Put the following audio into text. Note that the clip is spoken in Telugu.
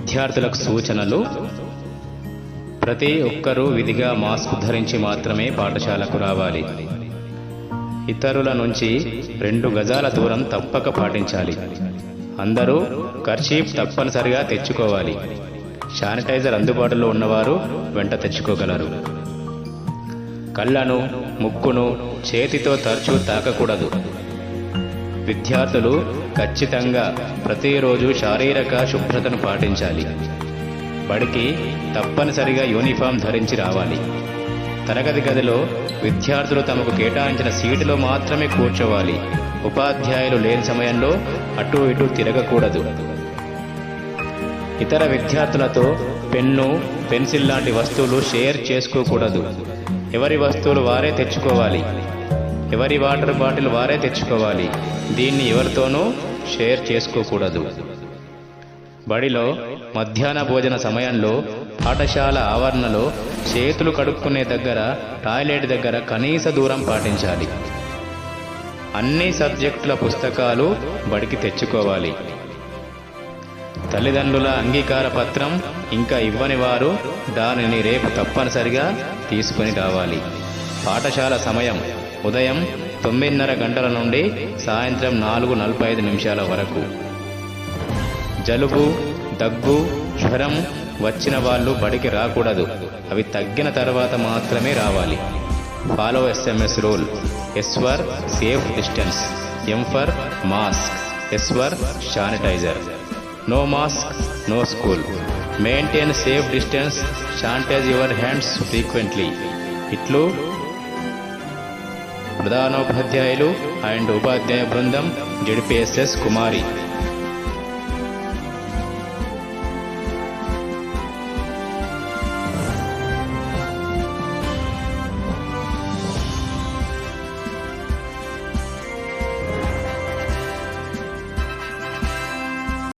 విద్యార్థులకు సూచనలు. ప్రతి ఒక్కరూ విధిగా మాస్క్ ధరించి మాత్రమే పాఠశాలకు రావాలి. ఇతరుల నుంచి 2 గజాల దూరం తప్పక పాటించాలి. అందరూ కర్చీఫ్ తప్పనిసరిగా తెచ్చుకోవాలి. శానిటైజర్ అందుబాటులో ఉన్నవారు వెంట తెచ్చుకోగలరు. కళ్ళను, ముక్కును చేతితో తరచూ తాకకూడదు. విద్యార్థులు ఖచ్చితంగా ప్రతిరోజు శారీరక శుభ్రతను పాటించాలి. బడికి తప్పనిసరిగా యూనిఫామ్ ధరించి రావాలి. తరగతి గదిలో విద్యార్థులు తమకు కేటాయించిన సీటులో మాత్రమే కూర్చోవాలి. ఉపాధ్యాయులు లేని సమయంలో అటు ఇటు తిరగకూడదు. ఇతర విద్యార్థులతో పెన్ను, పెన్సిల్ లాంటి వస్తువులు షేర్ చేసుకోకూడదు. ఎవరి వస్తువులు వారే తెచ్చుకోవాలి. ఎవరి వాటర్ బాటిల్ వారే తెచ్చుకోవాలి. దీన్ని ఎవరితోనూ షేర్ చేసుకోకూడదు. బడిలో మధ్యాహ్న భోజన సమయంలో పాఠశాల ఆవరణలో చేతులు కడుక్కునే దగ్గర, టాయిలెట్ దగ్గర కనీస దూరం పాటించాలి. అన్ని సబ్జెక్టుల పుస్తకాలు బడికి తెచ్చుకోవాలి. తల్లిదండ్రుల అంగీకార పత్రం ఇంకా ఇవ్వని వారు దానిని రేపు తప్పనిసరిగా తీసుకుని రావాలి. పాఠశాల సమయం ఉదయం 9:30 గంటల నుండి సాయంత్రం 4:45 వరకు. జలుబు, దగ్గు, జ్వరం వచ్చిన వాళ్ళు బడికి రాకూడదు. అవి తగ్గిన తర్వాత మాత్రమే రావాలి. Follow SMS rule. S for safe distance, M for mask, S for sanitizer. No mask, no school. Maintain safe distance, sanitize your hands frequently. ఇట్లు ప్రధానోపాధ్యాయులు అండ్ ఉపాధ్యాయ బృందం, JDPSS కుమారి.